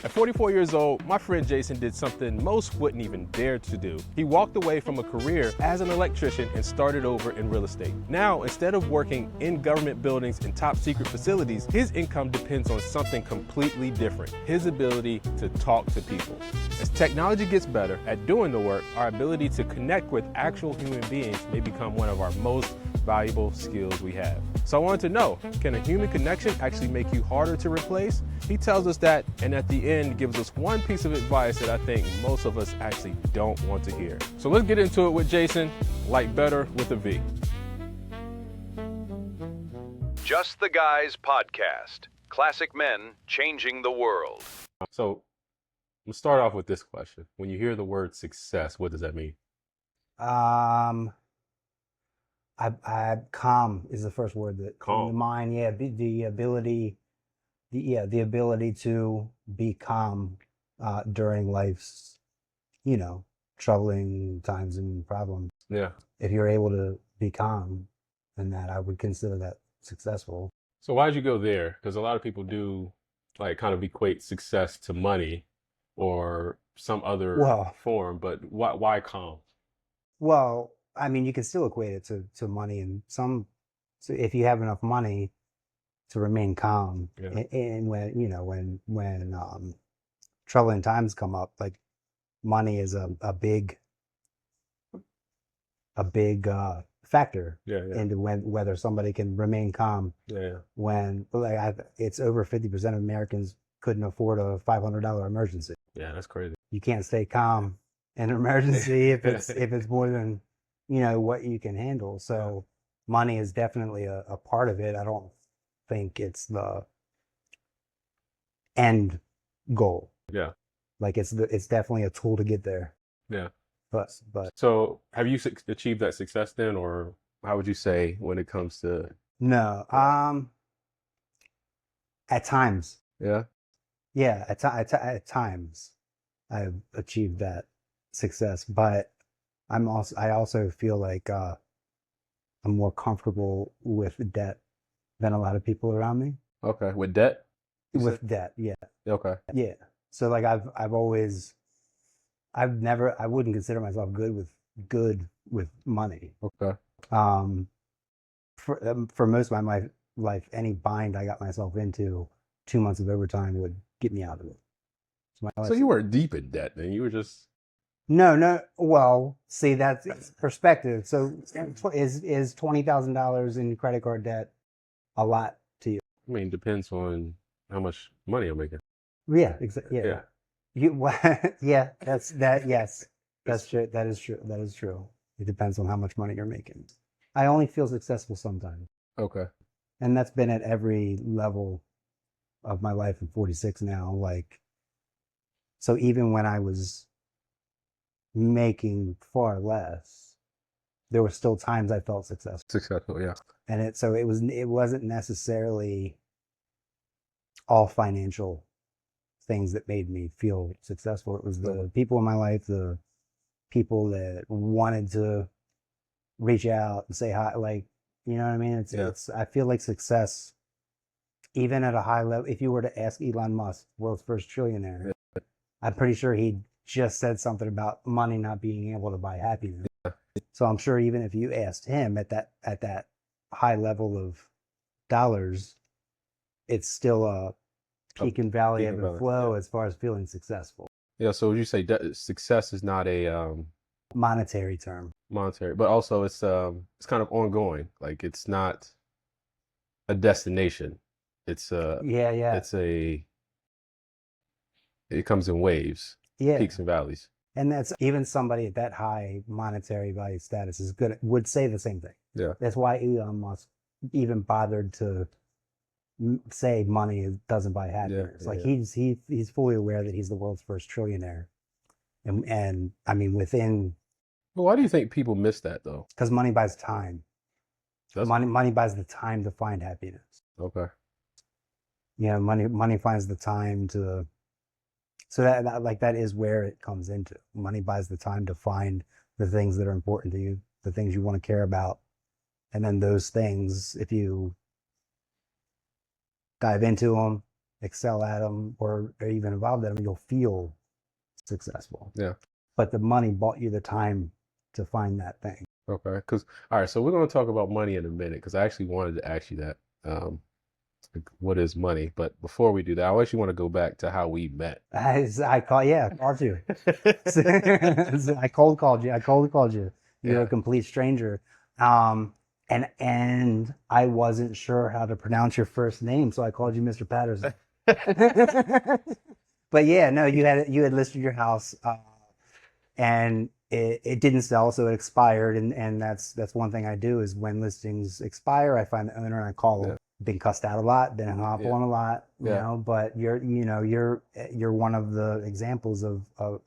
At 44 years old, my friend Jason did something most wouldn't even dare to do. He walked away from a career as an electrician and started over in real estate. Now, instead of working in government buildings and top secret facilities, his income depends on something completely different: his ability to talk to people. As technology gets better at doing the work, our ability to connect with actual human beings may become one of our most valuable skills we have. So I wanted to know, can a human connection actually make you harder to replace? He tells us that, and at the end gives us one piece of advice that I think most of us actually don't want to hear. So let's get into it with Jason, like better with a V. Just the Guys Podcast. Classic men changing the world. So let's start off with this question. When you hear the word success, what does that mean? Calm is the first word that comes to mind. Yeah, the ability to be calm during life's, troubling times and problems. Yeah. If you're able to be calm, then that I would consider that successful. So why'd you go there? Because a lot of people do kind of equate success to money or some other form, but why calm? Well, I mean, you can still equate it to money, and so if you have enough money to remain calm, and when troubling times come up, like money is a big factor into whether somebody can remain calm. When it's over 50% of Americans couldn't afford a $500 emergency. Yeah, that's crazy. You can't stay calm in an emergency if it's more than what you can handle. So money is definitely a part of it. I don't think it's the end goal. Yeah. Like it's definitely a tool to get there. Yeah. But so have you achieved that success then, or how would you say when it comes to? No. At times. Yeah. Yeah. At times I've achieved that success, but I also feel like I'm more comfortable with debt than a lot of people around me. Okay, with debt? With debt, yeah. Okay. Yeah. So like I wouldn't consider myself good with money. Okay. For most of my life, any bind I got myself into, 2 months of overtime would get me out of it. So you weren't deep in debt then, you were just... No. Well, see, that's perspective. So is $20,000 in credit card debt a lot to you? I mean, depends on how much money I'm making. Yeah, exactly. Yeah. Yeah, that's that. Yes, that's true. That is true. That is true. It depends on how much money you're making. I only feel successful sometimes. Okay. And that's been at every level of my life. I'm 46 now. Like, so even when I was making far less, there were still times I felt successful. Yeah. And it wasn't necessarily all financial things that made me feel successful. It was the people in my life, the people that wanted to reach out and say hi, like, you know what I mean? It's I feel like success, even at a high level, if you were to ask Elon Musk, world's first trillionaire, I'm pretty sure he just said something about money not being able to buy happiness. So I'm sure even if you asked him at that high level of dollars, it's still a peak and valley ebb and flow as far as feeling successful. Yeah, so would you say success is not a monetary term? Monetary, but also it's kind of ongoing. Like it's not a destination. It's it comes in waves, peaks and valleys. And that's even somebody at that high monetary value status would say the same thing. Yeah. That's why Elon Musk even bothered to say money doesn't buy happiness. He's fully aware that he's the world's first trillionaire. And I mean, within... Well, why do you think people miss that though? Because money buys time. Money buys the time to find happiness. Okay. Yeah, money finds the time to... So that is where it comes into. Money buys the time to find the things that are important to you, the things you want to care about. And then those things, if you dive into them excel at them or even involved in them, you'll feel successful. Yeah. But the money bought you the time to find that thing. Okay. Because all right, so we're going to talk about money in a minute because I actually wanted to ask you that. Like, what is money? But before we do that, I actually want to go back to how we met. I called you. I cold called you. You're Yeah. a complete stranger. And I wasn't sure how to pronounce your first name, so I called you Mr. Patterson. But yeah, no, you had listed your house, and it didn't sell, so it expired. And that's one thing I do is when listings expire, I find the owner and I call them. Yeah. Been cussed out a lot, been hung up on a lot, you Yeah. know. But you're one of the examples of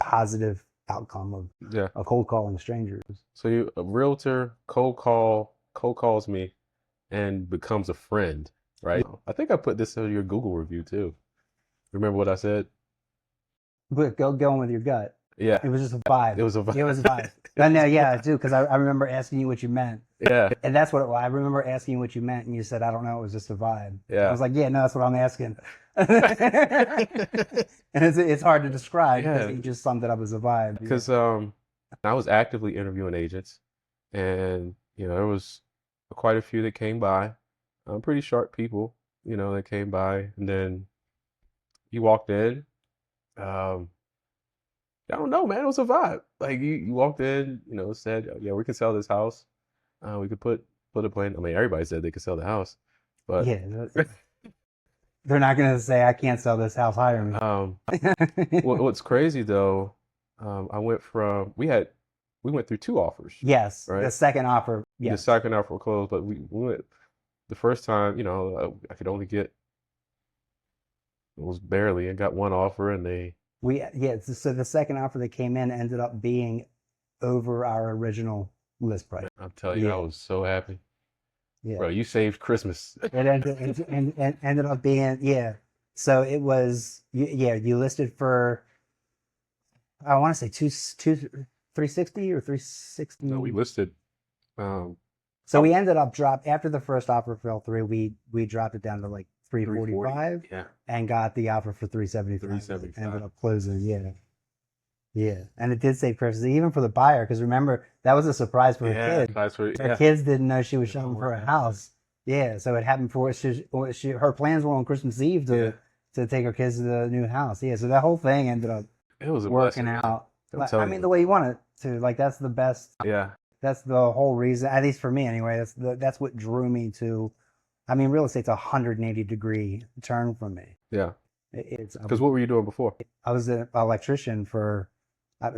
positive outcome of Yeah. cold calling strangers. So a realtor calls me and becomes a friend, right? I think I put this in your Google review too. Remember what I said? But going with your gut. Yeah. It was just a vibe. It was a vibe. It was a vibe. No, yeah, I do, because I remember asking you what you meant. Yeah. And that's what I remember asking you what you meant, and you said, I don't know, it was just a vibe. Yeah. I was like, yeah, no, that's what I'm asking. And it's hard to describe because you just summed it up as a vibe. Because I was actively interviewing agents, and there was quite a few that came by. Pretty sharp people, that came by, and then you walked in. I don't know, man. It was a vibe. Like you walked in, said, yeah, we can sell this house. We could put a plan. I mean, everybody said they could sell the house, but yeah, they're not going to say I can't sell this house. Hire me. What's crazy though, we went through two offers. Yes, right? The second offer. Yes. The second offer closed, but we went the first time. I could only get it was barely. I got one offer, and so the second offer that came in ended up being over our original list price. I'm telling you, I was so happy. Yeah. Bro, you saved Christmas. It ended up being, so it was, you listed for, I want to say 360 or 360. No, we listed. So we ended up after the first offer fell through, we dropped it down to like 345. Yeah. And got the offer for 375. 375. Ended up closing, yeah. And it did save Christmas, even for the buyer, because remember, that was a surprise for her kid. Her kids didn't know she was shopping for a house. Yeah, so it happened for her plans were on Christmas Eve to take her kids to the new house. Yeah, so that whole thing ended up working out. I mean, the way you want it to. Like, that's the best. Yeah. That's the whole reason, at least for me anyway. That's what drew me to. I mean, real estate's a 180-degree turn from me. Yeah. It's because what were you doing before? I was an electrician for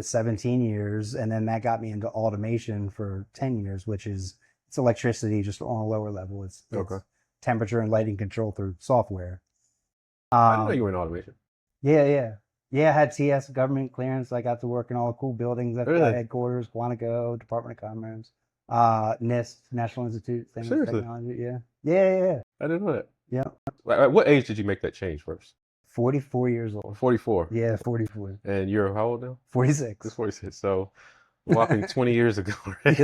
17 years, and then that got me into automation for 10 years, which is it's electricity just on a lower level. It's temperature and lighting control through software. I didn't know you were in automation. Yeah. I had TS government clearance. I got to work in all the cool buildings at Really? headquarters, Quantico, Department of Commerce, NIST, National Institute of Seriously? Technology. Yeah. I didn't know that. Yeah. At what age did you make that change first? 44 years old. 44. Yeah, 44. And you're how old now? 46. It's 46. So walking 20 years ago, right?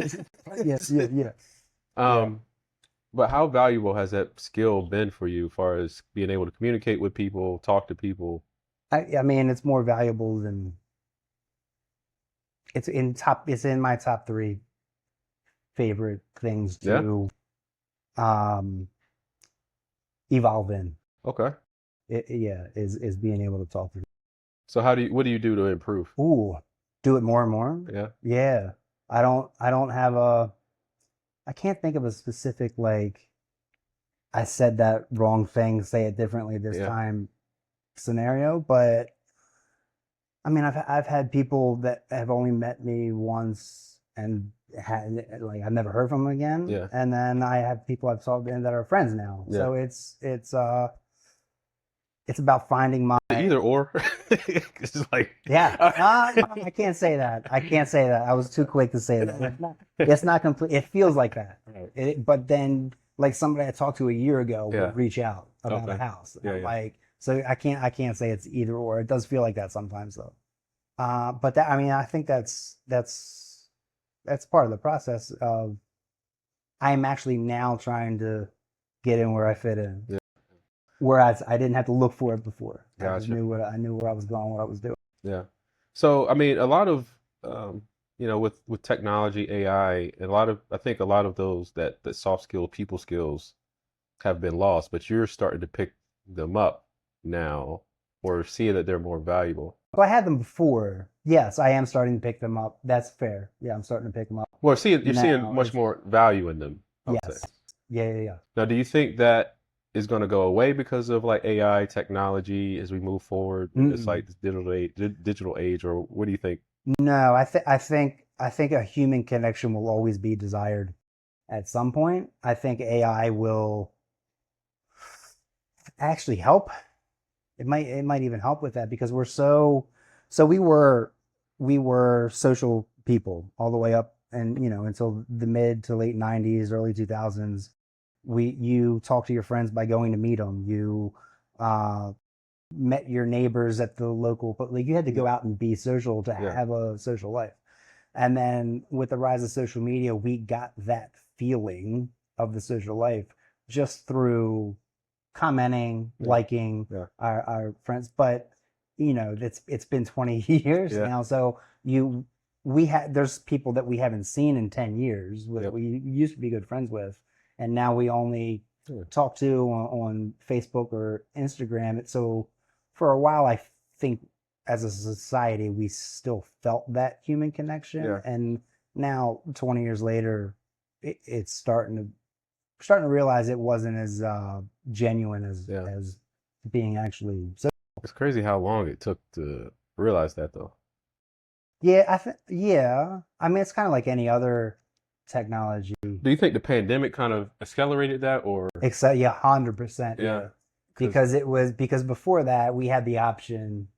Yes, yeah. But how valuable has that skill been for you as far as being able to communicate with people, talk to people? I mean, it's more valuable than it's in my top 3 favorite things to evolve in. Okay. Is being able to talk to people. So what do you do to improve? Do it more and more. Yeah. I don't have I can't think of a specific, like, I said that wrong thing, say it differently this time scenario, but I mean, I've had people that have only met me once and I've never heard from them again. Yeah. And then I have people I've talked to that are friends now. Yeah. So it's about finding my either or. It's just like I can't say that. I was too quick to say that. It's not complete. It feels like that. Right. But then, like, somebody I talked to a year ago would reach out about a house. Yeah. So I can't say it's either or. It does feel like that sometimes though. But that, I mean, I think that's part of the process of I'm actually now trying to get in where I fit in. Yeah. Whereas I didn't have to look for it before. I just Gotcha. I knew where I was going, what I was doing. Yeah. So, I mean, a lot of, with technology, AI, I think a lot of those that soft skill, people skills have been lost, but you're starting to pick them up now or see that they're more valuable. So I had them before. Yes, I am starting to pick them up. That's fair. Yeah, I'm starting to pick them up Well, you're seeing now. much more value in them, I would say. Yes. Yeah. Now, do you think that is going to go away because of like AI technology as we move forward? It's Mm-mm. like this digital age, or what do you think? No, I think a human connection will always be desired at some point. I think AI will actually help. It might even help with that because so we were social people all the way up and until the mid to late 90s, early 2000s. You talk to your friends by going to meet them. You uh met your neighbors at the local, but like you had to go out and be social to Yeah. have a social life. And then with the rise of social media, we got that feeling of the social life just through commenting, Yeah. liking Yeah. our friends. But it's been 20 years Yeah. now. So there's people that we haven't seen in 10 years that Yep. we used to be good friends with, and now we only Yeah. talk to on Facebook or Instagram. So for a while, I think as a society, we still felt that human connection. Yeah. And now 20 years later, it's starting to realize it wasn't as genuine Yeah. as being actually. So It's crazy how long it took to realize that, though. yeah, I mean, it's kind of like any other technology. Do you think the pandemic kind of accelerated that, or Except, yeah, 100%, yeah? yeah. Because before that we had the option.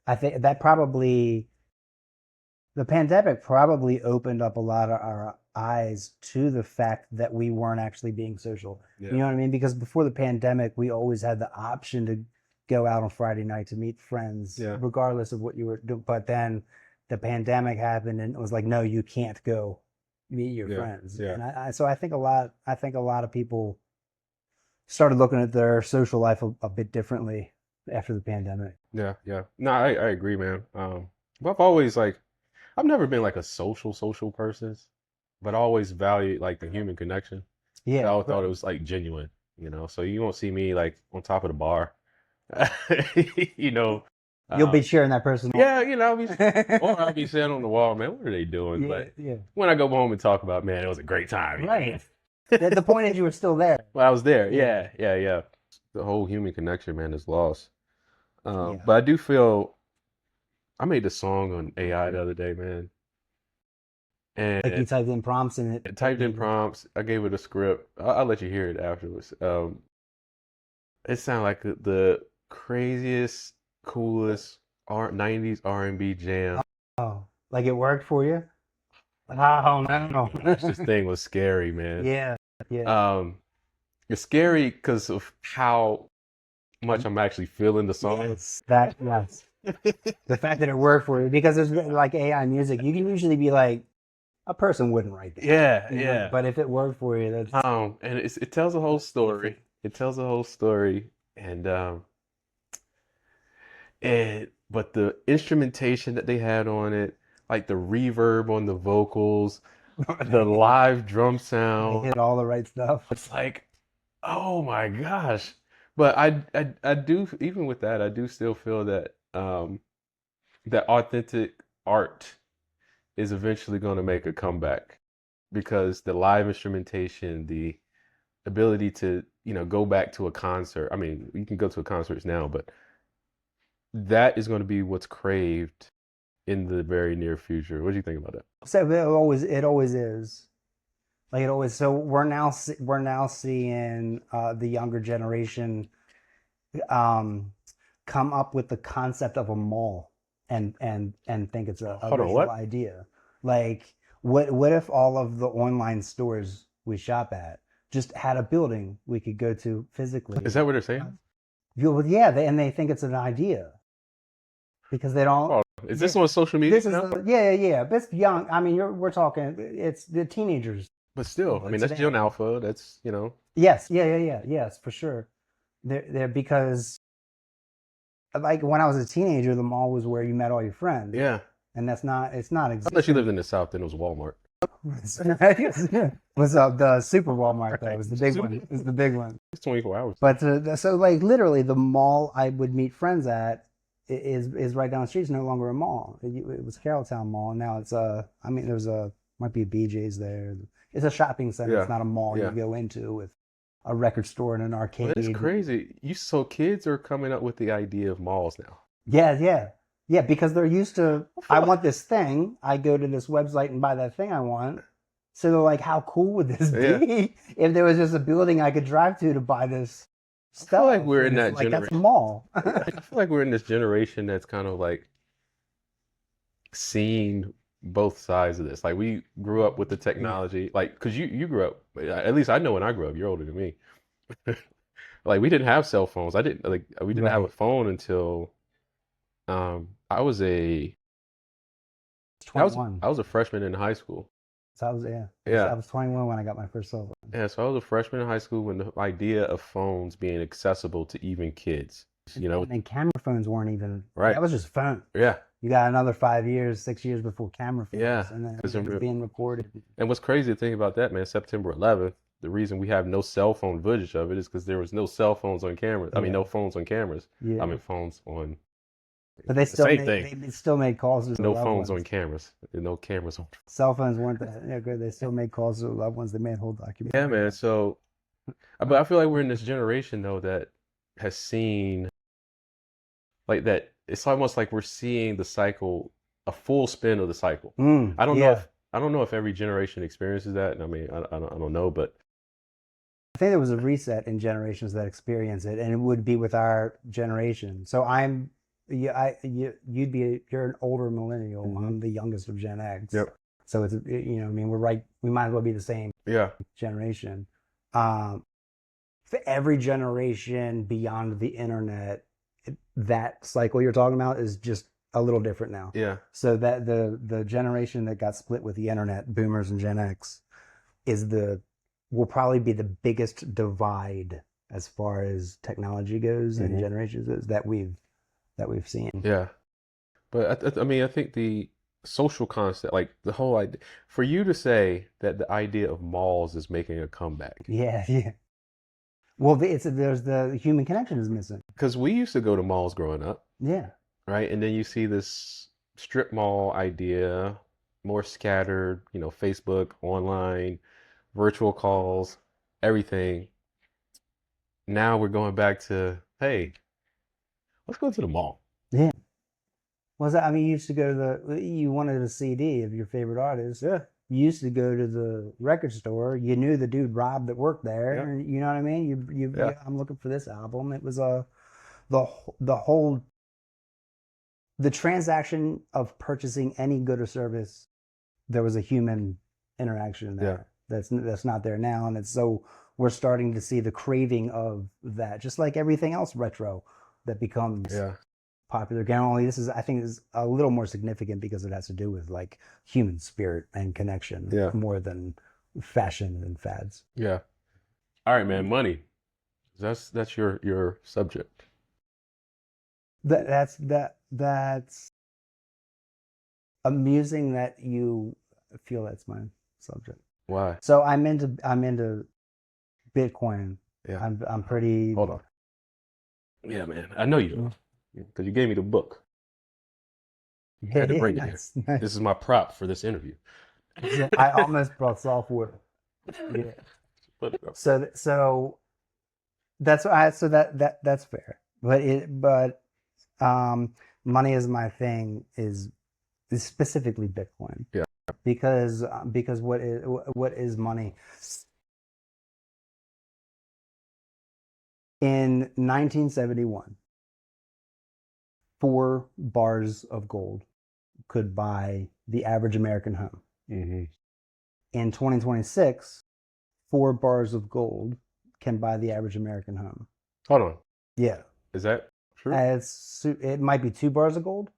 I think that probably the pandemic probably opened up a lot of our eyes to the fact that we weren't actually being social. Yeah. You know what I mean? Because before the pandemic, we always had the option to go out on Friday night to meet friends, Yeah. regardless of what you were doing. But then the pandemic happened, and it was like, no, you can't go meet your friends. Yeah. And so I think a lot of people started looking at their social life a bit differently after the pandemic. Yeah. Yeah. No, I agree, man. But I've never been like a social person, but I always valued like the human connection. I Yeah, always thought it was like genuine, So you won't see me like on top of the bar, you know. you'll be cheering that person on. Yeah, or I'll be sitting on the wall, man. What are they doing? Yeah, But yeah. when I go home and talk about, man, it was a great time. Right. The point is you were still there. Well, I was there. Yeah. Yeah. The whole human connection, man, is lost. Yeah. But I do feel I made a song on AI the other day, man, Like you and typed in prompts and I typed in prompts. I gave it a script. I'll let you hear it afterwards. It sounded like the craziest, coolest 90s R&B jam. Oh, like it worked for you? Oh no. This thing was scary, man. Yeah, yeah. It's scary because of how much I'm actually feeling the song. Yes. Yes. The fact that it worked for you, because there's like AI music, you can usually be like, a person wouldn't write that. Yeah, you know? yeah. But if it worked for you, that's And it tells a whole story. It tells a whole story, but the instrumentation that they had on it, like the reverb on the vocals, the live drum they sound, hit all the right stuff. it's like, oh my gosh. But I do, even with that, I do still feel that that authentic art is eventually going to make a comeback because the live instrumentation, the ability to, go back to a concert. I mean, you can go to a concerts now, but that is going to be what's craved in the very near future. What do you think about that? So it always is. Like it always. So we're now seeing the younger generation come up with the concept of a mall and think it's a Hold on, original what? idea. Like what if all of the online stores we shop at just had a building we could go to physically? Is that what they're saying? Yeah, they think it's an idea because they don't. Oh, is this on social media This is now? yeah. But it's young. I mean, we're talking. It's the teenagers. But still, I mean, that's today. Gen Alpha. That's, Yes, yes, for sure. They're because like when I was a teenager, the mall was where you met all your friends. Yeah. And it's not Unless you lived in the South, then it was Walmart. What's up? The Super Walmart though was the big Super- one. It was the big one. It's 24 hours. But so like literally the mall I would meet friends at is right down the street. It's no longer a mall. It was Carrolltown Mall, and now it's I mean there's might be a BJ's there. It's a shopping center. Yeah. It's not a mall Yeah. you go into with a record store and an arcade. Well, it's crazy. So kids are coming up with the idea of malls now. Yeah, because they're used to, I want this thing. I go to this website and buy that thing I want. So they're like, how cool would this be if there was just a building I could drive to buy this stuff? I feel like we're in And that it's like, generation. that's a mall. I feel like we're in this generation that's kind of like seeing both sides of this. Like we grew up with the technology, like because you grew up. At least I know when I grew up. You're older than me. Like we didn't have cell phones. We didn't have a Right. phone until I was a 21. I was a freshman in high school. So I was, Yeah. I was 21 when I got my first cell phone. Yeah, so I was a freshman in high school when the idea of phones being accessible to even kids, you know, And then camera phones weren't even, Right. that was just phone. yeah. You got another 5 years, 6 years before camera phones. Yeah, And then because it was being recorded. And what's crazy to think about that, man, September 11th, the reason we have no cell phone footage of it is because there was no cell phones on cameras. I mean, Yeah. no phones on cameras. Yeah. I mean, phones on, But they the still same made, thing. they still made calls to their No loved phones ones. on cameras. No cameras on. Cell phones weren't that good. They still made calls to their loved ones. They made whole documentaries. Yeah, man. So, but I feel like we're in this generation though that has seen like that. It's almost like we're seeing the cycle, a full spin of the cycle. I don't know if every generation experiences that. And I mean, I don't know, but I think there was a reset in generations that experience it, and it would be with our generation. So you're an older millennial. I'm the youngest of Gen X. Yep. So it's, I mean, we might as well be the same yeah, generation. For every generation beyond the internet, that cycle you're talking about is just a little different now. yeah, So that the generation that got split with the internet, boomers and Gen X, will probably be the biggest divide as far as technology goes and generations goes that we've seen. yeah. But I mean, I think the social concept, like the whole idea, for you to say that the idea of malls is making a comeback, Yeah. Well, there's the human connection is missing. because we used to go to malls growing up, Yeah. right? And then you see this strip mall idea, more scattered, Facebook, online, virtual calls, everything. Now we're going back to, hey, let's go to the mall. Yeah. Was that? I mean, you used to go to you wanted a CD of your favorite artist. Yeah. You used to go to the record store. You knew the dude Rob that worked there. Yeah. And you know what I mean? Yeah. I'm looking for this album. It was the transaction of purchasing any good or service. There was a human interaction there. That's not there now, and we're starting to see the craving of that, just like everything else retro that becomes popular. Again, only I think is a little more significant because it has to do with like human spirit and connection more than fashion and fads. Yeah. All right, man. Money. That's your subject. That's amusing that you feel that's my subject. Why? So I'm into Bitcoin. Yeah. I'm pretty. Hold on. Yeah, man. I know you do. Because you gave me the book. I had to bring it here. Nice. This is my prop for this interview. I almost brought software. Yeah. So that's that's fair. But money is my thing is specifically Bitcoin. Yeah. Because what is money? In 1971, 4 bars of gold could buy the average American home. Mm-hmm. In 2026, 4 bars of gold can buy the average American home. Hold on. Yeah. Is that true? It might be 2 bars of gold.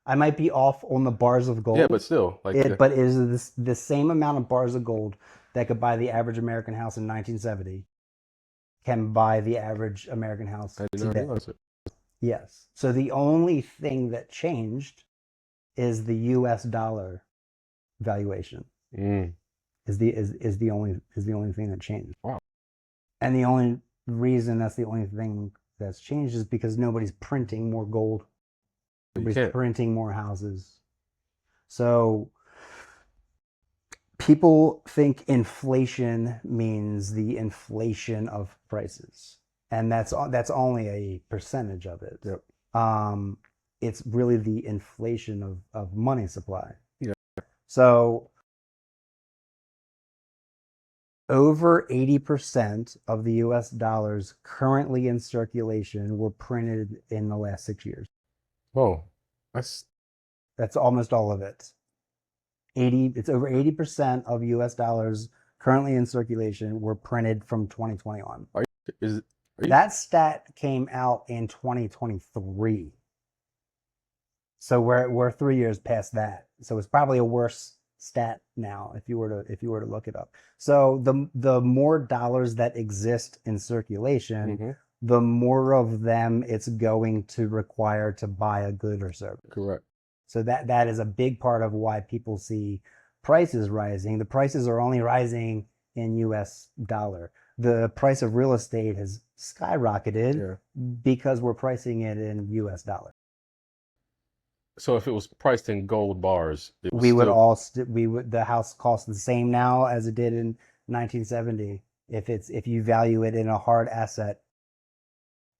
I might be off on the bars of gold. Yeah, but still, like, but it is the same amount of bars of gold that could buy the average American house in 1970 can buy the average American house I did not today. realize it. Yes. So the only thing that changed is the U.S. dollar valuation. Mm. Is the only thing that changed. Wow. And the only reason that's the only thing that's changed is because nobody's printing more gold. Nobody's printing more houses. So people think inflation means the inflation of prices, and that's only a percentage of it. Yep. It's really the inflation of money supply. Yeah. So over 80% of the US dollars currently in circulation were printed in the last 6 years. Oh, That's almost all of it. It's over 80% of US dollars currently in circulation were printed from 2021. That stat came out in 2023. So we're 3 years past that. So it's probably a worse stat now if you were to look it up. So the more dollars that exist in circulation, mm-hmm. the more of them it's going to require to buy a good or service. Correct. So that is a big part of why people see prices rising. The prices are only rising in US dollar. The price of real estate has skyrocketed because we're pricing it in US dollar. So if it was priced in gold bars, the house costs the same now as it did in 1970. If you value it in a hard asset,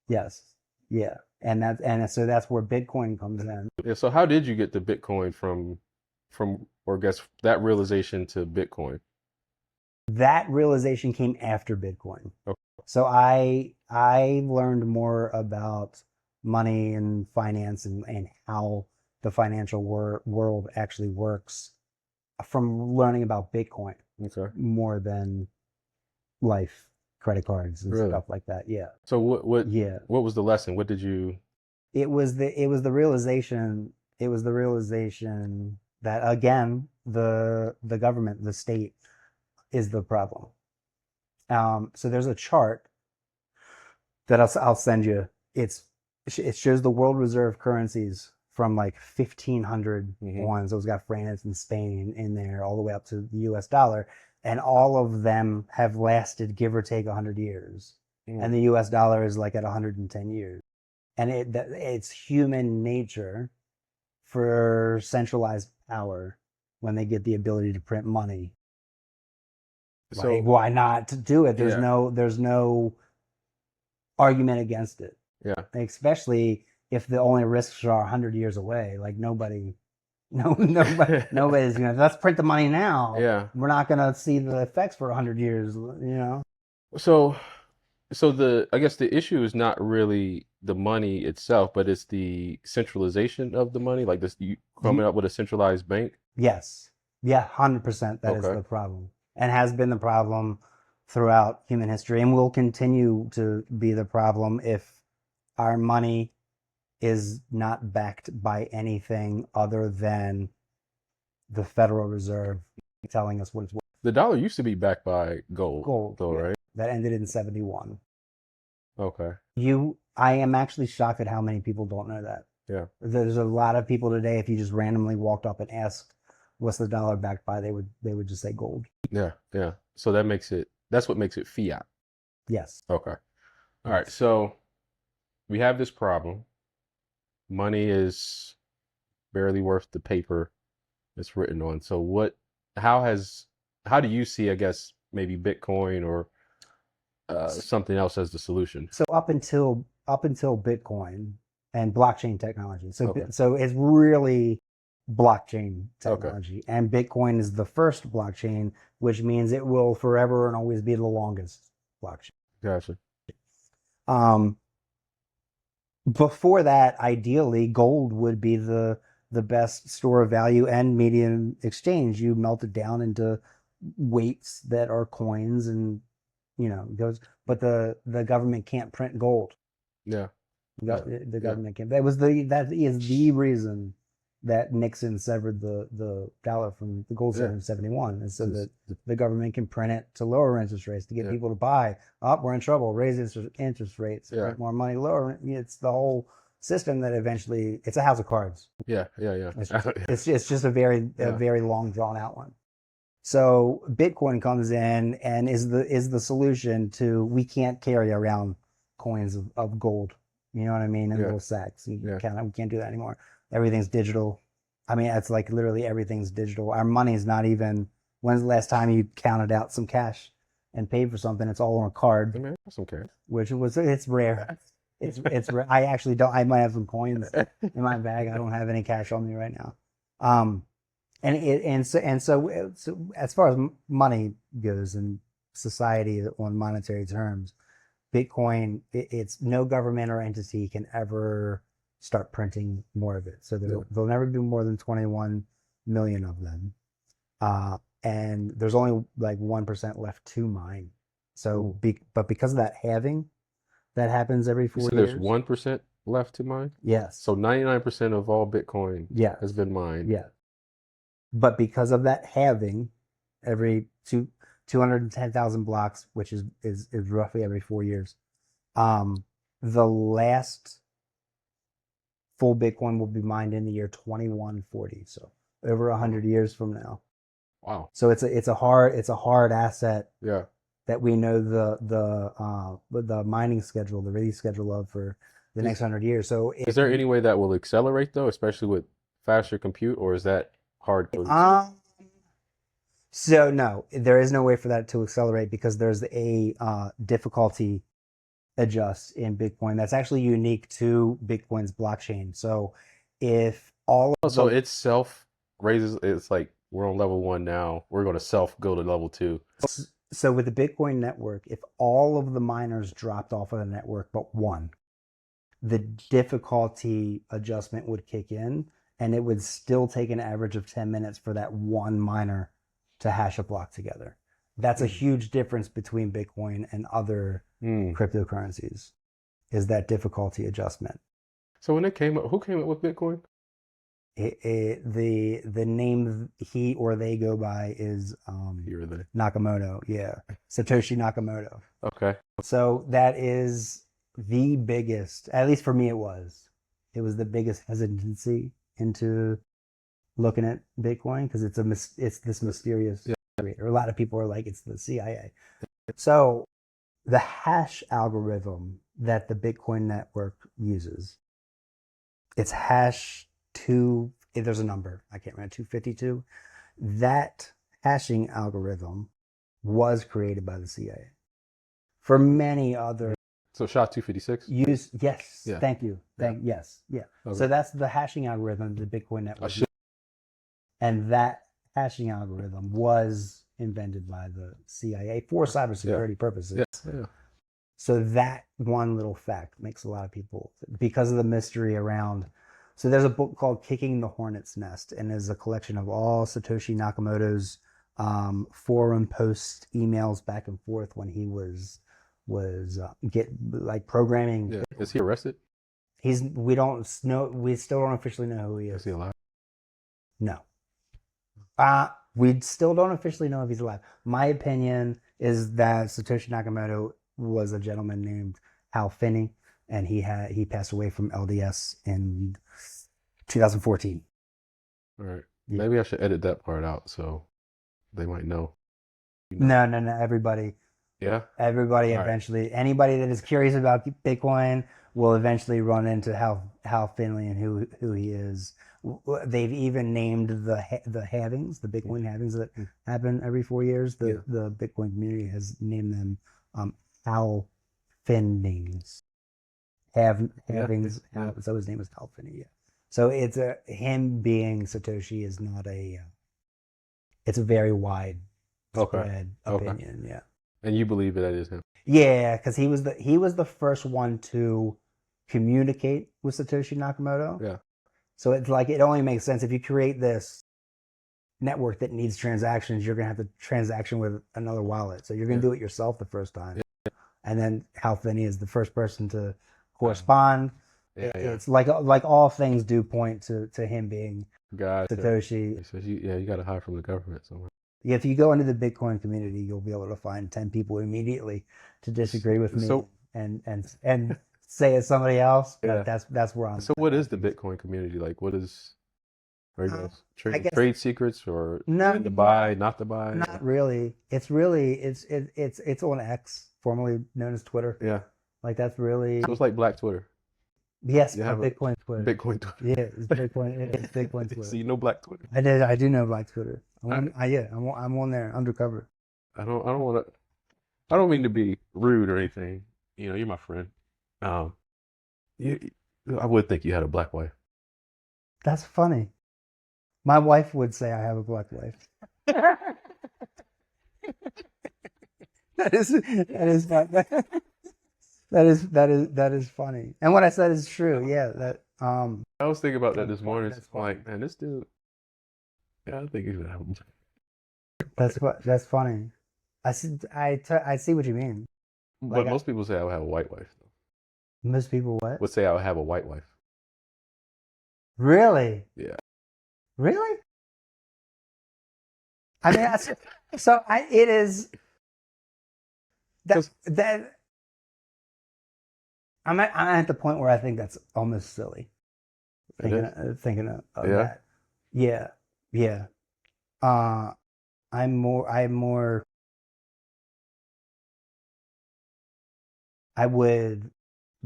yes, yeah, and so that's where Bitcoin comes in. Yeah. So how did you get the Bitcoin from, or I guess that realization to Bitcoin? That realization came after Bitcoin. Okay. So I learned more about money and finance and how the financial world actually works from learning about Bitcoin. Okay. More than life, credit cards and stuff like that. Yeah. So what was the lesson? What did you? It was the realization that, again, the government, the state is the problem. So there's a chart that I'll send you. It shows the world reserve currencies from like 1500 on. So it's got France and Spain in there all the way up to the US dollar. And all of them have lasted, give or take, 100 years. And the US dollar is like at 110 years. And it's human nature for centralized power, when they get the ability to print money. So like, why not do it? There's no argument against it. Yeah. Especially if the only risks are 100 years away. Like nobody's gonna, let's print the money now. Yeah. We're not gonna see the effects for 100 years, So I guess the issue is not really the money itself, but it's the centralization of the money, like this, you coming up with a centralized bank. Yes. Yeah, 100%. That is the problem, and has been the problem throughout human history, and will continue to be the problem if our money is not backed by anything other than the Federal Reserve telling us what it's worth. The dollar used to be backed by gold, though, right? That ended in 71. Okay. I am actually shocked at how many people don't know that. Yeah. There's a lot of people today, if you just randomly walked up and asked, what's the dollar backed by, they would just say gold. Yeah, yeah. So that's what makes it fiat. Yes. Okay. All right. So we have this problem. Money is barely worth the paper it's written on. So how do you see, I guess, maybe Bitcoin or something else as the solution? So up until Bitcoin and blockchain technology. So it's really blockchain technology, and Bitcoin is the first blockchain, which means it will forever and always be the longest blockchain. Gotcha. Before that, ideally, gold would be the best store of value and medium exchange. You melt it down into weights that are coins, and goes. But the government can't print gold. Yeah. The government can't. That is the reason that Nixon severed the dollar from the gold standard in 71, and so that the government can print it to lower interest rates to get people to buy. Oh, we're in trouble. Raise interest rates, print more money, lower. It's the whole system that eventually it's a house of cards. It's just a very long drawn out one. So Bitcoin comes in and is the solution to, we can't carry around coins of gold. You know what I mean? In little sacks. We can't do that anymore. Everything's digital. I mean, it's like literally everything's digital. Our money's not even, when's the last time you counted out some cash and paid for something? It's all on a card. I mean, some cash. It's rare. It's rare. I actually don't, I might have some coins in my bag. I don't have any cash on me right now. So as far as money goes in society on monetary terms, Bitcoin, it's no government or entity can ever start printing more of it. So there'll never be more than 21 million of them. And there's only like 1% left to mine. So, but because of that halving that happens every 4 years. There's 1% left to mine? Yes. So 99% of all Bitcoin has been mined. Yeah. But because of that halving, every 210,000 blocks, which is roughly every 4 years, the last full Bitcoin will be mined in the year 2140. So over 100 years from now. Wow. So it's a hard asset. Yeah. That we know the mining schedule, the release schedule of for the next 100 years. So is there any way that will accelerate though, especially with faster compute, or is that hard? So no, there is no way for that to accelerate because there's a difficulty adjust in Bitcoin that's actually unique to Bitcoin's blockchain. So if all of so it self raises, it's like we're on level 1 now, we're going to self go to level 2. So with the Bitcoin network, if all of the miners dropped off of the network but one, the difficulty adjustment would kick in, and it would still take an average of 10 minutes for that one miner to hash a block together. That's a huge difference between Bitcoin and other cryptocurrencies, is that difficulty adjustment. So when it came up, who came up with Bitcoin? The name he or they go by is Nakamoto. Yeah. Satoshi Nakamoto. Okay. So that is the biggest, at least for me it was the biggest hesitancy into looking at Bitcoin because it's this mysterious creator. A lot of people are like, it's the CIA. So the hash algorithm that the Bitcoin network uses, it's hash 2, there's a number, I can't remember, 252. That hashing algorithm was created by the CIA. For many other. So SHA-256? Yes. Yeah. Thank you. Yes. Yeah. Okay. So that's the hashing algorithm the Bitcoin network. And that hashing algorithm was invented by the CIA for cybersecurity purposes. Yeah. So that one little fact makes a lot of people, because of the mystery around. So there's a book called Kicking the Hornet's Nest, and is a collection of all Satoshi Nakamoto's forum posts, emails back and forth when he was programming. Yeah. Is he arrested? We still don't officially know who he is. Is he alive? No. We still don't officially know if he's alive. My opinion is that Satoshi Nakamoto was a gentleman named Hal Finney, and he passed away from LDS in 2014. All right. Yeah. Maybe I should edit that part out so they might know. No. Everybody. Yeah. Everybody all eventually. Right. Anybody that is curious about Bitcoin will eventually run into Hal Finley and who he is. They've even named the halvings, the Bitcoin halvings that happen every 4 years. The Bitcoin community has named them Hal Finnings. Halvings. So his name is Hal Finney. Yeah. So it's him being Satoshi is not it's a very wide spread opinion. Yeah. And you believe that is him? Yeah, because he was the first one to communicate with Satoshi Nakamoto. Yeah. So it's like, it only makes sense if you create this network that needs transactions, you're gonna have to transaction with another wallet. So you're gonna do it yourself the first time. Yeah. And then Hal Finney is the first person to correspond. Yeah, yeah. It's like all things do point to him being Gotcha. Satoshi. So you got to hide from the government somewhere. If you go into the Bitcoin community, you'll be able to find 10 people immediately to disagree with me So- and say it's somebody else. But Yeah. that's where I'm. So what is the Bitcoin community like? What is, are you guys I trading guess- trade secrets or No, when to buy, not to buy? Not really. It's really it's on X, formerly known as Twitter. Yeah. Like that's really So it's like Black Twitter. yes, You have a Bitcoin Twitter. Bitcoin Twitter. Yeah, it's Bitcoin. It's Bitcoin Twitter. So you know Black Twitter. I do know Black Twitter. I'm on there undercover. I don't want to. I don't mean to be rude or anything. You know, you're my friend. You, I would think you had a black wife. That's funny. My wife would say I have a black wife. That is funny. And what I said is true. Yeah, that I was thinking about that That's this morning. that's I'm like, man, this dude. Yeah, I think he's gonna have. that's funny. I see what you mean. But Like most people say I would have a white wife. Most people what? Would say I would have a white wife. Really? Yeah. Really? I mean, it is that I'm at the point where I think that's almost silly. Thinking of Yeah? that. Yeah. Yeah. I'm more I would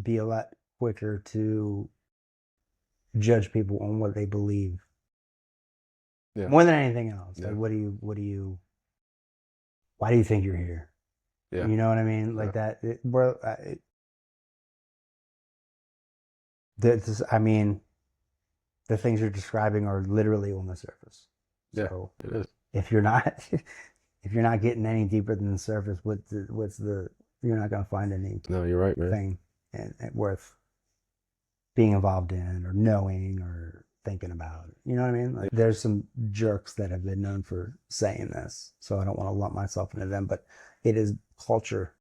be a lot quicker to judge people on what they believe. Yeah. More than anything else. Yeah. Like why do you think you're here? Yeah. You know what I mean? Like Yeah. I mean, the things you're describing are literally on the surface. Yeah, So it is. if you're not getting any deeper than the surface, you're not going to find anything No, you're right, man. worth being involved in or knowing or thinking about. You know what I mean? Like there's some jerks that have been known for saying this, so I don't want to lump myself into them, but it is culture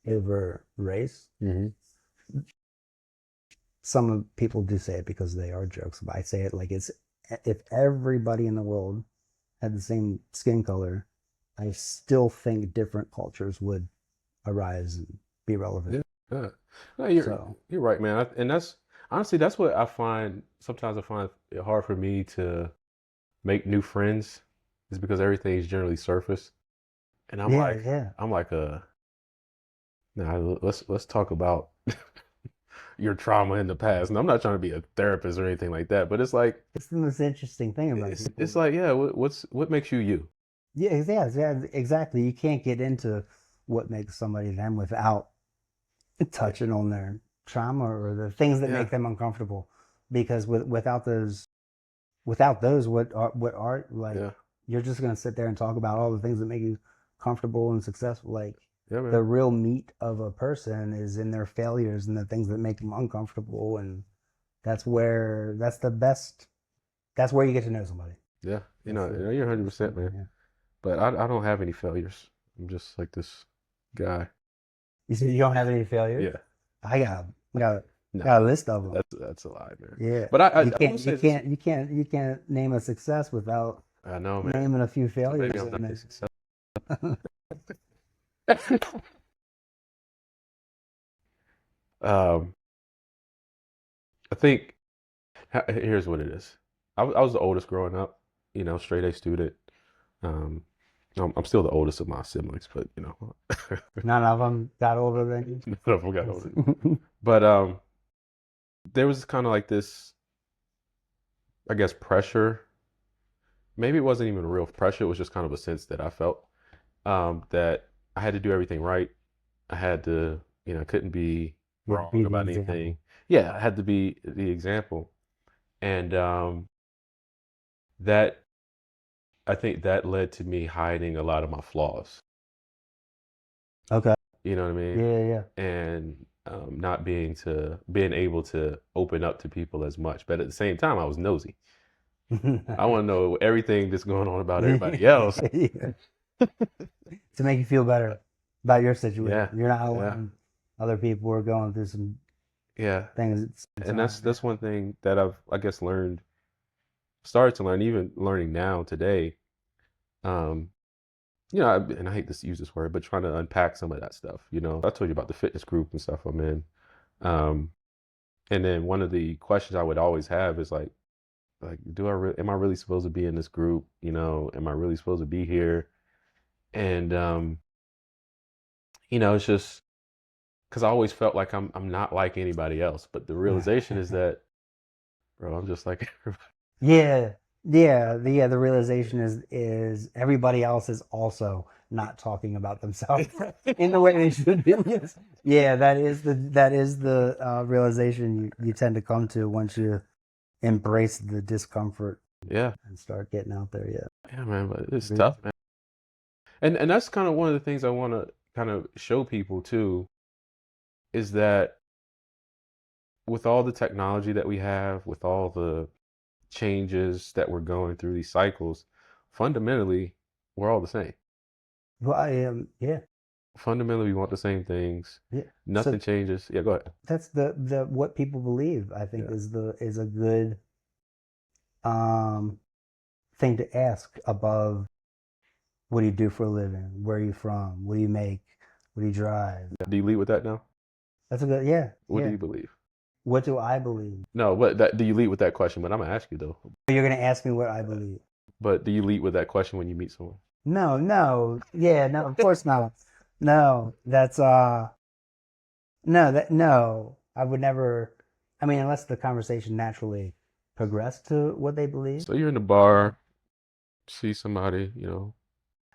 over race. Mm-hmm. Some people do say it because they are jerks, but I say it like it's if everybody in the world had the same skin color, I still think different cultures would arise and be relevant. Yeah. No, you're right, man. And that's honestly that's what I find. Sometimes I find it hard for me to make new friends, is because everything's generally surface, and I'm like, nah, let's talk about your trauma in the past. And I'm not trying to be a therapist or anything like that, but it's like it's the most interesting thing about people. It's like, yeah, what makes you you? Yeah, exactly. You can't get into what makes somebody them without touching on their trauma or the things that make them uncomfortable. Because without those, what are like? Yeah. You're just gonna sit there and talk about all the things that make you comfortable and successful. Like Yeah, man. the real meat of a person is in their failures and the things that make them uncomfortable, and that's where the best. That's where you get to know somebody. Yeah, you're 100%, man. Yeah. But I don't have any failures. I'm just like this guy. You said you don't have any failures? Yeah. I got a list of them. That's a lie, man. Yeah. But you can't name a success without I know, man. naming a few So failures. maybe I'm not in there. successful. I think here's what it is. I was the oldest growing up, straight A student. I'm still the oldest of my siblings, but None of them got older than you. none of them got older. But there was kind of like this, I guess, pressure. Maybe it wasn't even real pressure. It was just kind of a sense that I felt that I had to do everything right. I had to, couldn't be wrong Be the about example. anything. Yeah, I had to be the example. And I think that led to me hiding a lot of my flaws. Okay. You know what I mean? Yeah. And not being able to open up to people as much. But at the same time, I was nosy. I want to know everything that's going on about everybody else. Yeah. To make you feel better about your situation. Yeah. You're not alone. Other people are going through some Yeah. things at the same And time. that's one thing that I guess started to learn, even learning now today. Um, and I hate to use this word, but trying to unpack some of that stuff. I told you about the fitness group and stuff I'm in. Um, and then one of the questions I would always have is like, am I really supposed to be in this group? Am I really supposed to be here? And it's just because I always felt like I'm not like anybody else. But the realization is that, bro, I'm just like everybody. Yeah, the realization is everybody else is also not talking about themselves in the way they should be. Yes. Yeah, that is the realization you tend to come to once you embrace the discomfort Yeah, and start getting out there. Yeah. yeah, man. But it's Really? tough, man. And that's kind of one of the things I want to kind of show people too, is that with all the technology that we have, with all the changes that we're going through, these cycles, fundamentally, we're all the same. Well, I am. Yeah, Fundamentally, we want the same things. yeah. Nothing So changes. Yeah, go ahead. that's the what people believe. I think Yeah. is a good um thing to ask above what do you do for a living? Where are you from? What do you make? What do you drive? Do you lead with that now? That's a good, yeah, What do yeah. you believe? What do I believe? No, but do you lead with that question? But I'm gonna ask you though. You're gonna ask me what I believe. But do you lead with that question when you meet someone? No, no, yeah, no, of course not. No, that's no, I would never. I mean, unless the conversation naturally progressed to what they believe. So you're in the bar, see somebody.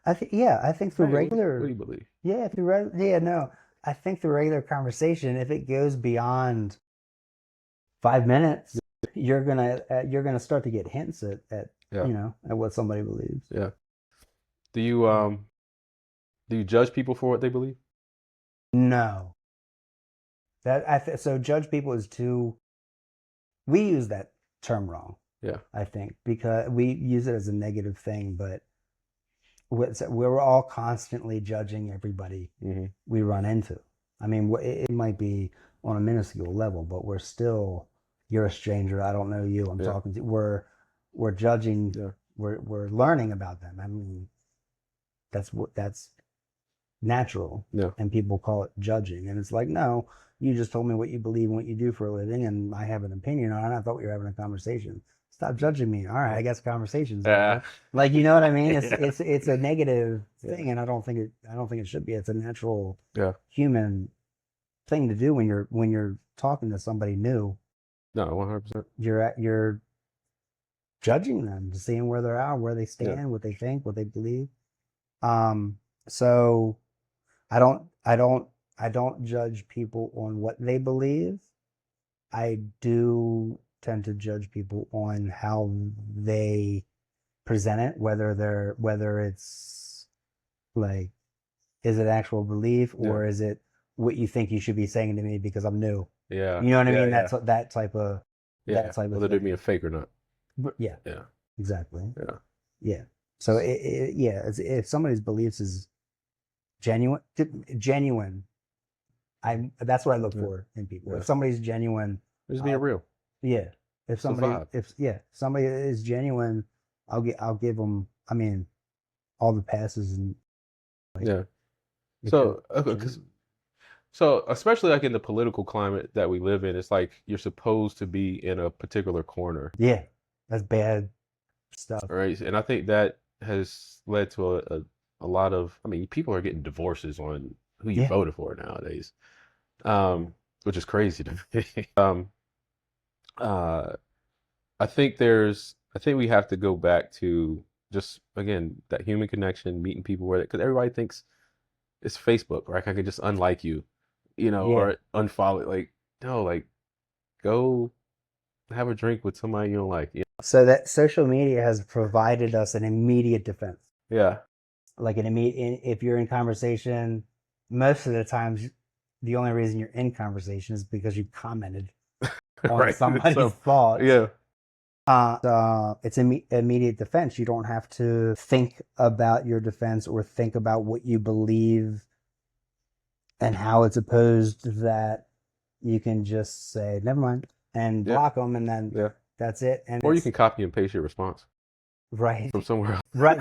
I think through Hey, what do regular, you believe? yeah, yeah, no, I think the regular conversation, if it goes beyond 5 minutes, you're gonna start to get hints at Yeah, at what somebody believes. yeah. Do you judge people for what they believe? No, so judge people is too. We use that term wrong, Yeah, I think, because we use it as a negative thing, but we're all constantly judging everybody hmm we run into. I mean, it might be on a minuscule level, but we're still. You're a stranger. I don't know you. I'm yeah, talking to. We're judging. yeah, We're learning about them. I mean, that's natural, yeah, and people call it judging, and it's like, no, you just told me what you believe and what you do for a living, and I have an opinion on it. I thought we were having a conversation. Stop judging me. All right, I guess conversation's yeah, over. Like, you know what I mean? It's yeah, it's a negative yeah, thing, and I don't think it should be. It's a natural yeah. human thing to do when you're talking to somebody new. No, 100%. You're judging them, seeing where they're at, where they Yeah, stand, what they think, what they believe. So I don't I don't I don't judge people on what they believe. I do tend to judge people on how they present it, whether it's like, is it actual belief, yeah, or is it what you think you should be saying to me because I'm new? yeah, You know what I yeah, mean? yeah, That type of yeah. Whether they're thing. being fake or not. Yeah, Yeah, exactly. yeah, Yeah. So yeah, if somebody's beliefs is genuine, genuine, I that's what I look yeah, for in people. yeah. If somebody's genuine, Just being I'll real. yeah. If It's the somebody vibe. if yeah, somebody is genuine, I'll give them. I mean, all the passes and like Yeah. if they're So, okay, genuine. so especially like in the political climate that we live in, it's like you're supposed to be in a particular corner, Yeah, that's bad stuff. right? And I think that has led to a lot of, I mean, people are getting divorces on who you Yeah, voted for nowadays, which is crazy to me. Uh, I think we have to go back to just again that human connection, meeting people where, because everybody thinks it's Facebook, right? I can just unlike you, yeah. or unfollow. Like, no, like go have a drink with somebody you don't like. Yeah, So that social media has provided us an immediate defense. yeah, Like an immediate, if you're in conversation, most of the times, the only reason you're in conversation is because you commented on right. somebody's So, thoughts. yeah, It's immediate defense. You don't have to think about your defense or think about what you believe and how it's opposed to that. you can just say never mind and block them, and then that's it. And or you can copy and paste your response right from somewhere else. right.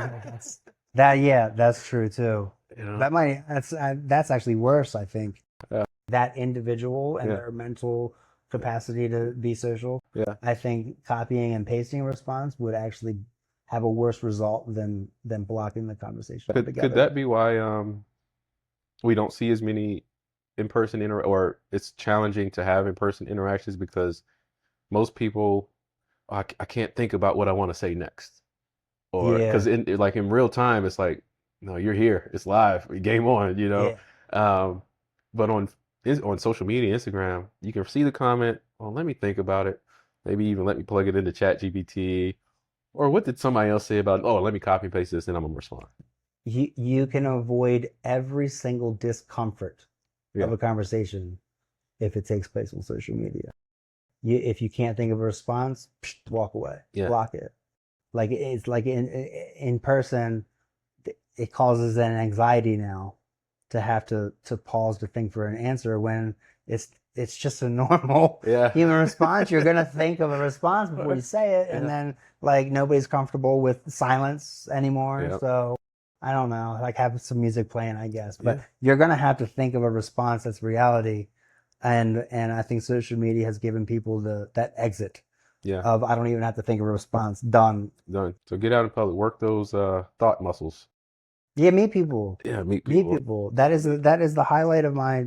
That's true too. You know? That's actually worse, I think. Yeah. That individual and their mental capacity to be social. Yeah. I think copying and pasting a response would actually have a worse result than blocking the conversation altogether. Could that be why we don't see as many in-person or it's challenging to have in-person interactions because most people, I can't think about what I want to say next, or because in real time it's like, no, you're here, it's live, game on, you know. But on social media, Instagram, you can see the comment. Oh, let me think about it. Maybe even let me plug it into ChatGPT. Or what did somebody else say about? Oh, let me copy and paste this, and I'm gonna respond. You can avoid every single discomfort of a conversation if it takes place on social media. If you can't think of a response, walk away, block it. Like it's like in person, it causes an anxiety now to have to pause to think for an answer when it's just a normal human response. You're gonna think of a response before you say it, and then like nobody's comfortable with silence anymore. So I don't know, like have some music playing, I guess. But you're gonna have to think of a response that's reality, and I think social media has given people that exit. Of I don't even have to think of a response. Done. So get out in public, work those thought muscles. Yeah, meet people. Yeah, meet people. That is the highlight of my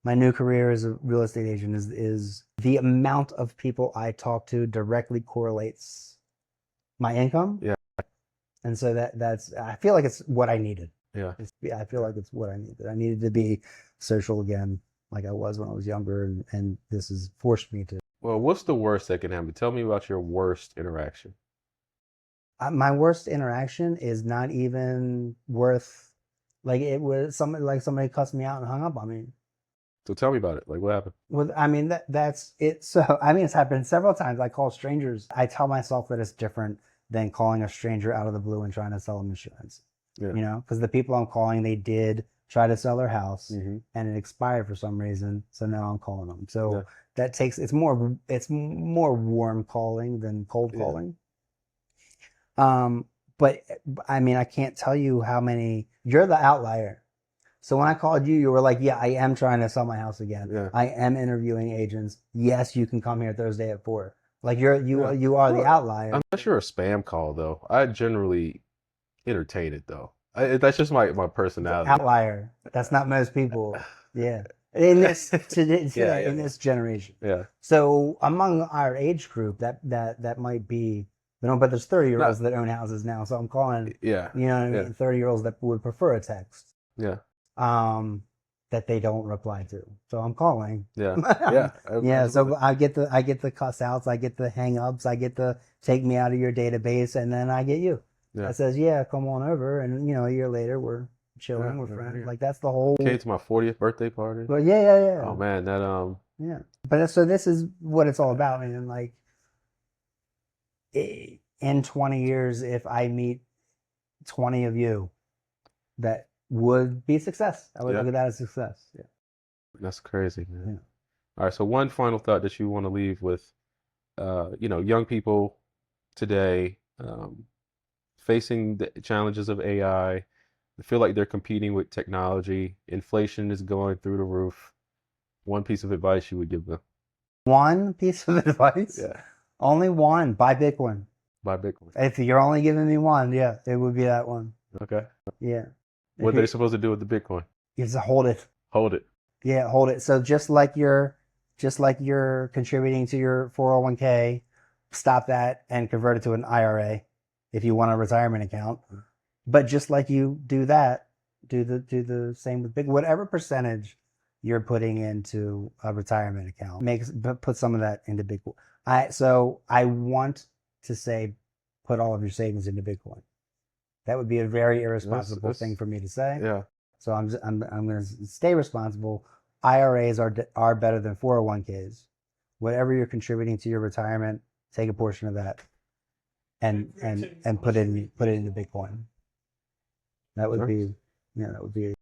new career as a real estate agent is the amount of people I talk to directly correlates my income. Yeah. And so that's I feel like it's what I needed. Yeah. I feel like it's what I needed. I needed to be social again like I was when I was younger, and this has forced me to. Well, what's the worst that can happen? Tell me about your worst interaction. My worst interaction is not even worth, like it was somebody cussed me out and hung up on me. So tell me about it. Like what happened? Well, I mean that's it. So I mean it's happened several times. I call strangers. I tell myself that it's different than calling a stranger out of the blue and trying to sell them insurance. You know, because the people I'm calling, they did try to sell their house and it expired for some reason. So now I'm calling them. So that takes it's more warm calling than cold calling. But I mean, I can't tell you how many. You're the outlier. So when I called you, you were like, "Yeah, I am trying to sell my house again. I am interviewing agents. Yes, you can come here Thursday at 4." Like you are the outlier. Unless you're a spam call, though, I generally entertain it. Though that's just my personality. Outlier. That's not most people. Yeah. In this today, in this generation. Yeah. So among our age group, that might be. But there's 30-year-olds that own houses now, so I'm calling. You know what I mean? 30-year-olds that would prefer a text. That they don't reply to. So I'm calling. So I get the cuss outs, I get the hang ups, I get the take me out of your database, and then I get you. That says, come on over, and a year later we're chilling, we're friends. Like that's the whole. Came to my 40th birthday party. Well, yeah. Oh man, that But so this is what it's all about, man. Like. In 20 years, if I meet 20 of you, that would be a success. I would look at that as success. Yeah. That's crazy, man. All right. So one final thought that you want to leave with, young people today, facing the challenges of AI, they feel like they're competing with technology. Inflation is going through the roof. One piece of advice you would give them. One piece of advice? Yeah. Only one. Buy Bitcoin. Buy Bitcoin. If you're only giving me one, it would be that one. Okay. Yeah. What are they supposed to do with the Bitcoin? You have to hold it. Hold it. Yeah, hold it. So just like you're contributing to your 401k, stop that and convert it to an IRA if you want a retirement account. But just like you do that, do the same with whatever percentage you're putting into a retirement account. Put some of that into Bitcoin. I want to say, put all of your savings into Bitcoin. That would be a very irresponsible thing for me to say. Yeah. So I'm going to stay responsible. IRAs are better than 401ks. Whatever you're contributing to your retirement, take a portion of that and put it into Bitcoin. That would be.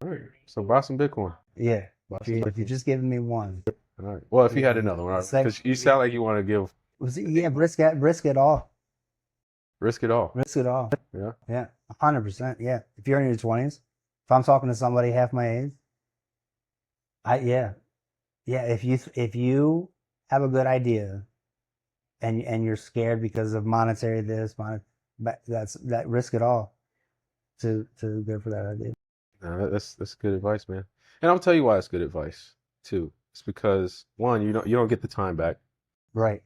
All right. So buy some Bitcoin. Yeah. If you're just giving me one. All right. Well, if you had another one, because you sound like you want to give Yeah, risk it all. risk it all. Risk it all. Yeah. Yeah, 100%. Yeah. If you're in your 20s, if I'm talking to somebody half my age, yeah. If you have a good idea and you're scared because of monetary but that risk it all to go for that idea. No, that's good advice, man. And I'll tell you why it's good advice too. It's because one, you don't get the time back. Right.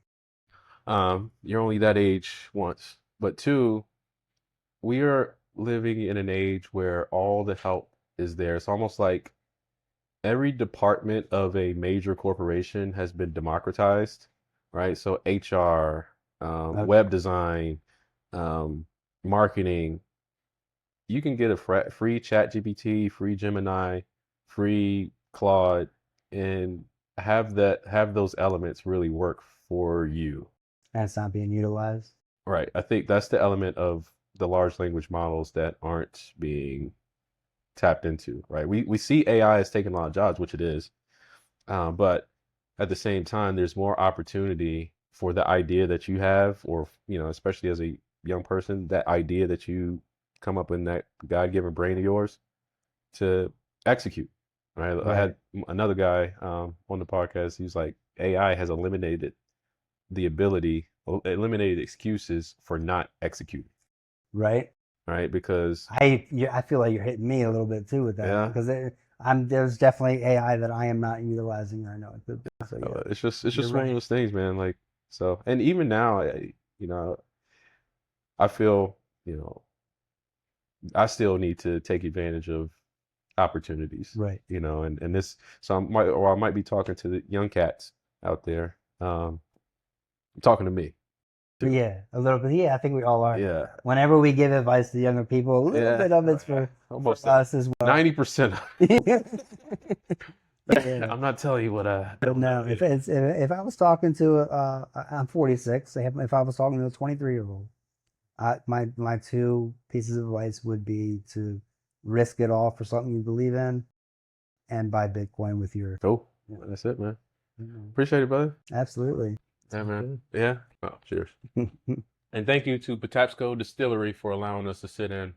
You're only that age once. But two, we are living in an age where all the help is there. It's almost like every department of a major corporation has been democratized, right? So HR, Okay. web design, marketing. You can get a free ChatGPT, free Gemini, free Claude, and have those elements really work for you. And it's not being utilized. Right. I think that's the element of the large language models that aren't being tapped into, right? We see AI as taking a lot of jobs, which it is, but at the same time, there's more opportunity for the idea that you have, or especially as a young person, that idea that you come up in that God-given brain of yours to execute. Right? I had another guy on the podcast. He was like, AI has eliminated excuses for not executing. Right. Right? Because I feel like you're hitting me a little bit too with that. Yeah. Because there's definitely AI that I am not utilizing right now. So yeah. it's just one right. of those things, man. Like, so, and even now, I feel, I still need to take advantage of opportunities, Right. And this, so I might be talking to the young cats out there, talking to me. Yeah, a little bit. Yeah, I think we all are. Yeah. Whenever we give advice to younger people, a little bit of it's for Almost us as well. 90%. Yeah. I'm not telling you what But no, if I was talking to I'm 46. If I was talking to a 23-year-old, my two pieces of advice would be to risk it all for something you believe in, and buy Bitcoin with your. Cool. That's it, man. Appreciate it, brother. Absolutely. Yeah, man. Yeah. Oh, cheers. And thank you to Patapsco Distillery for allowing us to sit in